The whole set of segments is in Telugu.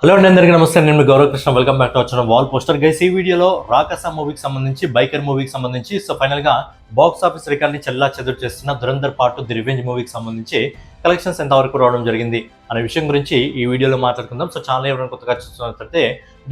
హలో అండి, అందరికీ నమస్తే. నేను మీ Gaurav Krishna. Welcome back to వచ్చిన వాల్ పోస్టర్ గైస్. ఈ వీడియోలో రాకస మూవీకి సంబంధించి, బైకర్ మూవీకి సంబంధించి ఫైనల్ గా బాక్స్ ఆఫీస్ రికార్డ్ ని చెల్లా చెదురు చేస్తున్న దురంధర్ పార్ట్ ది రివెంజ్ మూవీకి సంబంధించి కలెక్షన్స్ ఎంతవరకు రావడం జరిగింది అనే విషయం గురించి ఈ వీడియోలో మాట్లాడుకుందాం. సో ఛానల్ ఎవరైనా కొత్తగా చూస్తున్నట్లయితే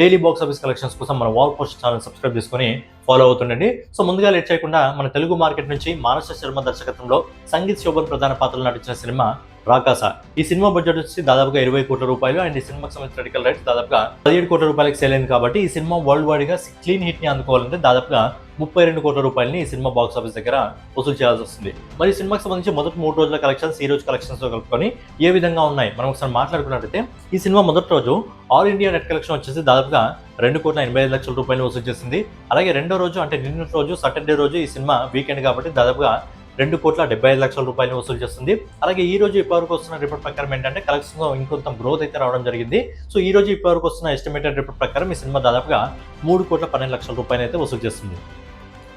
డైలీ బాక్స్ ఆఫీస్ కలెక్షన్స్ కోసం మన వాల్ పోస్టర్ ఛానల్ సబ్స్క్రైబ్ చేసుకొని ఫాలో అవుతుండండి. సో ముందుగా లేట్ చేయకుండా మన తెలుగు మార్కెట్ నుంచి మానస శర్మ దర్శకత్వంలో సంగీత్ శోభన్ ప్రధాన పాత్రలు నటించిన సినిమా రాకాస. ఈ సినిమా బడ్జెట్ వచ్చి దాదాపుగా 20 కోట్ల రూపాయలు అండ్ ఈ సినిమాకి సంబంధించిన క్రిటికల్ రైట్స్ దాదాపుగా 17 కోట్ల రూపాయలకు సేల్ అయింది. కాబట్టి ఈ సినిమా వరల్డ్ వైడ్ గా క్లీన్ హిట్ ని అందుకోవాలంటే దాదాపుగా 32 కోట్ల రూపాయలని ఈ సినిమా బాక్స్ ఆఫీస్ దగ్గర వసూలు చేయాల్సి వస్తుంది. మరి ఈ సినిమాకి సంబంధించి మొదటి 3 రోజుల కలెక్షన్స్ ఈ రోజు కలెక్షన్స్ తో కలుపుకొని ఏ విధంగా ఉన్నాయి మనం ఒకసారి మాట్లాడుకున్నట్లయితే, ఈ సినిమా మొదటి రోజు ఆల్ ఇండియా నెట్ కలెక్షన్ వచ్చేసి దాదాపుగా 2,85 లక్షల రూపాయలు వసూలు చేసింది. అలాగే రెండో రోజు అంటే నిన్నటి రోజు సాటర్డే రోజు ఈ సినిమా వీకెండ్ కాబట్టి దాదాపుగా 2,75 లక్షల రూపాయలు వసూలు చేస్తుంది. అలాగే ఈ రోజు ఇప్పటివరకు వస్తున్న రిపోర్ట్ ప్రకారం ఏంటంటే కలెక్షన్ ఇంకొంత గ్రోత్ అయితే రావడం జరిగింది. సో ఈ రోజు ఇప్పటివరకు వస్తున్న ఎస్టిమేటెడ్ రిపోర్ట్ ప్రకారం ఈ సినిమా దాదాపుగా 3,12 లక్షల రూపాయలు అయితే వసూలు చేస్తుంది.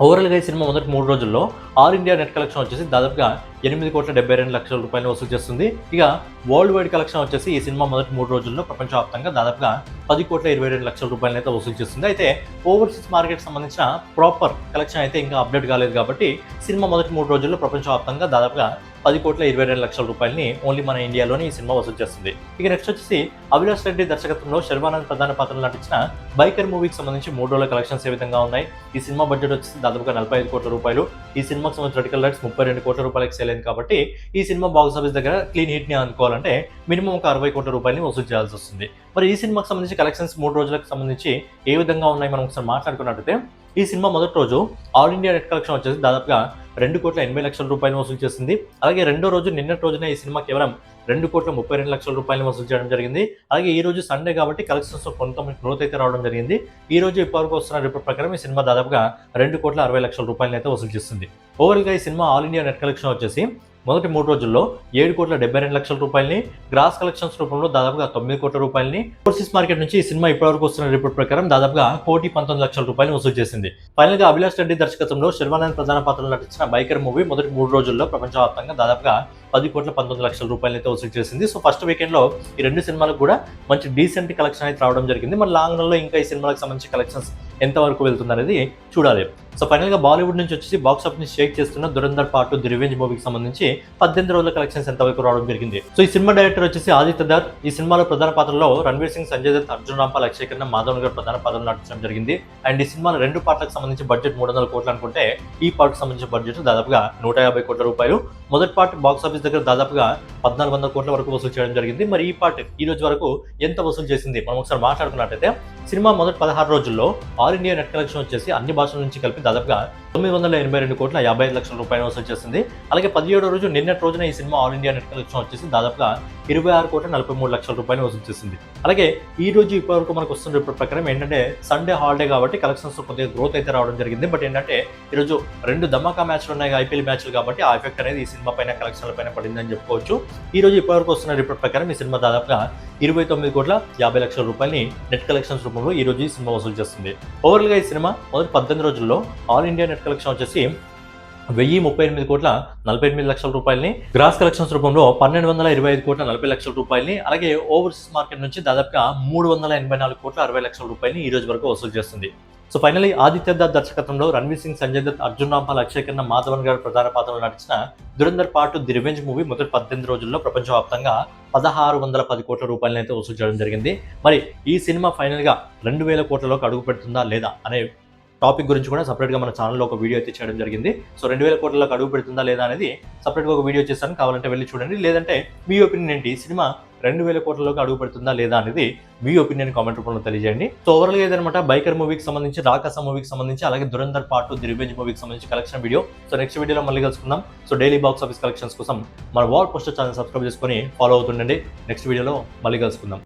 ఓవరాల్గా ఈ సినిమా మొదటి 3 రోజుల్లో ఆల్ ఇండియా నెట్ కలెక్షన్ వచ్చేసి దాదాపుగా 8,72 లక్షల రూపాయలు వసూలు చేస్తుంది. ఇక వరల్డ్ వైడ్ కలెక్షన్ వచ్చేసి ఈ సినిమా మొదటి 3 రోజుల్లో ప్రపంచవ్యాప్తంగా దాదాపుగా 10,22 లక్షల రూపాయలు అయితే వసూలు చేస్తుంది. అయితే ఓవర్సీస్ మార్కెట్ సంబంధించిన ప్రాపర్ కలెక్షన్ అయితే ఇంకా అప్డేట్ కాలేదు కాబట్టి సినిమా మొదటి 3 రోజుల్లో ప్రపంచవ్యాప్తంగా దాదాపుగా 10,22 లక్షల రూపాయలని ఓన్లీ మన ఇండియాలోని ఈ సినిమా వసూలు చేస్తుంది. ఇక నెక్స్ట్ వచ్చేసి అభిలాష్ రెడ్డి దర్శకత్వంలో శర్వానంద్ ప్రధాన పాత్రలు నటించిన బైకర్ మూవీకి సంబంధించి 3 రోజుల కలెక్షన్స్ ఏ విధంగా ఉన్నాయి. ఈ సినిమా బడ్జెట్ వచ్చేసి దాదాపుగా 45 కోట్ల రూపాయలు. ఈ సినిమాకి సంబంధించిన క్రిటికల్ రైట్స్ 32 కోట్ల రూపాయలకు సేల్ అయింది. కాబట్టి ఈ సినిమా బాక్స్ ఆఫీస్ దగ్గర క్లీన్ హిట్ ని అందుకోవాలంటే మినిమం ఒక 60 కోట్ల రూపాయలని వసూలు చేయాల్సి వస్తుంది. మరి ఈ సినిమాకి సంబంధించి కలెక్షన్స్ 3 రోజులకు సంబంధించి ఏ విధంగా ఉన్నాయి మనం ఒకసారి మాట్లాడుకున్నట్లయితే, ఈ సినిమా మొదటి రోజు ఆల్ ఇండియా నెట్ కలెక్షన్ వచ్చేసి దాదాపుగా 2,80 లక్షల రూపాయలు వసూలు చేసింది. అలాగే రెండో రోజు నిన్నటి రోజున ఈ సినిమా కేవలం 2,32 లక్షల రూపాయలు వసూలు చేయడం జరిగింది. అలాగే ఈ రోజు సండే కాబట్టి కలెక్షన్స్ కొంత గ్రోత్ అయితే రావడం జరిగింది. ఈ రోజు ఇప్పటివరకు వస్తున్న రిపోర్ట్ ప్రకారం ఈ సినిమా దాదాపుగా 2,60 లక్షల రూపాయలు అయితే వసూలు చేస్తుంది. ఓవరాల్గా ఈ cinema all India net collection వచ్చేసి మొదటి 3 రోజుల్లో 7,72 లక్షల రూపాయలని, గ్రాస్ కలెక్షన్స్ రూపంలో దాదాపుగా 9 కోట్ల రూపాయలని, ఓవర్సీస్ మార్కెట్ నుంచి ఈ సినిమా ఇప్పటివరకు వస్తున్న రిపోర్ట్ ప్రకారం దాదాపుగా 1,19 లక్షల రూపాయలు వసూలు చేసింది. ఫైనల్ గా అభిలాష్ రెడ్డి దర్శకత్వంలో శర్వానంద్ ప్రధాన పాత్రలు నటించిన బైకర్ మూవీ మొదటి 3 రోజుల్లో ప్రపంచవ్యాప్తంగా దాదాపుగా 10,19 లక్షల రూపాయలు అయితే వసూలు చేసింది. సో ఫస్ట్ వీకెండ్ లో ఈ రెండు సినిమాలకు కూడా మంచి డీసెంట్ కలెక్షన్ అయితే రావడం జరిగింది. మరి లాంగ్ రన్ లో ఇంకా ఈ సినిమాలకు సంబంధించి కలెక్షన్స్ ఎంత వరకు వెళ్తుంది అనేది చూడాలి. సో ఫైనల్ గా బాలీవుడ్ నుంచి వచ్చేసి బాక్స్ ఆఫీస్ ని షేక్ చేస్తున్న దురంధర్ పార్ట్ ది రివెంజ్ మూవీకి సంబంధించి 18 రోజుల కలెక్షన్స్ ఎంత వరకు రావడం జరిగింది. సో ఈ సినిమా డైరెక్టర్ వచ్చేసి ఆదిత్య దార్. ఈ సినిమాలో ప్రధాన పాత్రలో రణ్వీర్ సింగ్, సంజయ్ దత్, అర్జున్ రాంపాల్, అక్షయ్ ఖన్నా, మాధవన్ గారు ప్రధాన పాత్రలు నటించడం జరిగింది. అండ్ ఈ సినిమాలో 2 పార్ట్లకు సంబంధించి బడ్జెట్ 300 కోట్లు అనుకుంటే ఈ పార్ట్ సంబంధించిన బడ్జెట్ దాదాపుగా 150 కోట్ల రూపాయలు. మొదటి పార్ట్ బాక్స్ ఆఫీస్ దగ్గర దాదాపుగా 1,400 కోట్ల వరకు వసూలు చేయడం జరిగింది. మరి ఈ పార్ట్ ఈ రోజు వరకు ఎంత వసూలు చేసింది మనం ఒకసారి మాట్లాడుకున్నట్లయితే, సినిమా మొదటి 16 రోజుల్లో ఆల్ ఇండియా నెట్ కలెక్షన్ వచ్చేసి అన్ని భాషల నుంచి కలిపి దాదాపుగా 982 కోట్ల 55 లక్షల రూపాయలు వసూలు చేసింది. అలాగే 17వ రోజు నిన్నటి రోజున ఈ cinema all India net collection వచ్చేసి దాదాపుగా 26 కోట్ల 43 లక్షల రూపాయలు వసూలు చేసింది. అలాగే ఈ రోజు ఇప్పటివరకు మనకు వస్తున్న రిపోర్ట్ ప్రకారం ఏంటంటే సండే హాలిడే కాబట్టి కలెక్షన్స్ కొద్దిగా గ్రోత్ అయితే రావడం జరిగింది. బట్ ఏంటంటే ఈరోజు 2 ధమాకా మ్యాచ్లు ఉన్నాయి, ఐపీఎల్ మ్యాచ్లు, కాబట్టి ఆ ఎఫెక్ట్ అనేది ఈ సినిమా పైన కలెక్షన్ల పైన పడిందని చెప్పుకోవచ్చు. ఈ రోజు ఇప్పటివరకు వస్తున్న రిపోర్ట్ ప్రకారం ఈ సినిమా దాదాపుగా 29 కోట్ల 50 లక్షల రూపాయలని నెట్ కలెక్షన్స్ రూపంలో ఈ రోజు ఈ సినిమా వసూలు చేస్తుంది. ఓవరాల్ గా ఈ సినిమా మొదటి 18 రోజుల్లో ఆల్ ఇండియా నెట్ కలెక్షన్ వచ్చేసి 1,038 కోట్ల 48 లక్షల రూపాయలని, గ్రాస్ కలెక్షన్స్ రూపంలో 1,225 కోట్ల 40 లక్షల రూపాయలని, అలాగే ఓవర్సీస్ మార్కెట్ నుంచి దాదాపుగా 384 కోట్ల 60 లక్షల రూపాయలని ఈ రోజు వరకు వసూలు చేస్తుంది. సో ఫైనలీ ఆదిత్య దార్ దర్శకత్వంలో రణ్వీర్ సింగ్, సంజయ్ దత్, అర్జున్ రాంపాల్, అక్షయ్ ఖన్నా, మాధవన్ గారు ప్రధాన పాత్రలు నటించిన Dhurandhar part the revenge movie మొదటి 18 రోజుల్లో ప్రపంచవ్యాప్తంగా 1,610 కోట్ల రూపాయలను అయితే వసూలు చేయడం జరిగింది. మరి ఈ సినిమా ఫైనల్ గా 2,000 కోట్లలోకి అడుగు పెడుతుందా లేదా అనే టాపిక్ గురించి కూడా సపరేట్గా మన ఛానల్లో ఒక వీడియో అయితే చేయడం జరిగింది. సో 2,000 కోట్లకు అడుగు పెడుతుందా లేదా అనేది సపరేట్గా ఒక వీడియో చేస్తాను, కావాలంటే వెళ్ళి చూడండి. లేదంటే మీ ఒపీనియన్ ఏంటి, సినిమా 2,000 కోట్లలోకి అడుగు పెడుతుందా లేదా అనేది మీ ఒపీనియన్ కామెంట్ రూపంలో తెలియజేయండి. సో ఓవరాల్గా ఏదనమాట బైకర్ మూవీకి సంబంధించి, రాకాస మూవీకి సంబంధించి, అలాగే దురంధర్ పార్ట్ ది రివెంజ్ మూవీకి సంబంధించి కలెక్షన్ వీడియో. సో నెక్స్ట్ వీడియోలో మళ్ళీ కలుసుకుందాం. So daily box office collections కోసం మన వాల్ పోస్టర్ ఛానల్ సబ్స్క్రైబ్ చేసుకొని ఫాలో అవుతుండండి. నెక్స్ట్ వీడియోలో మళ్ళీ కలుసుకుందాం.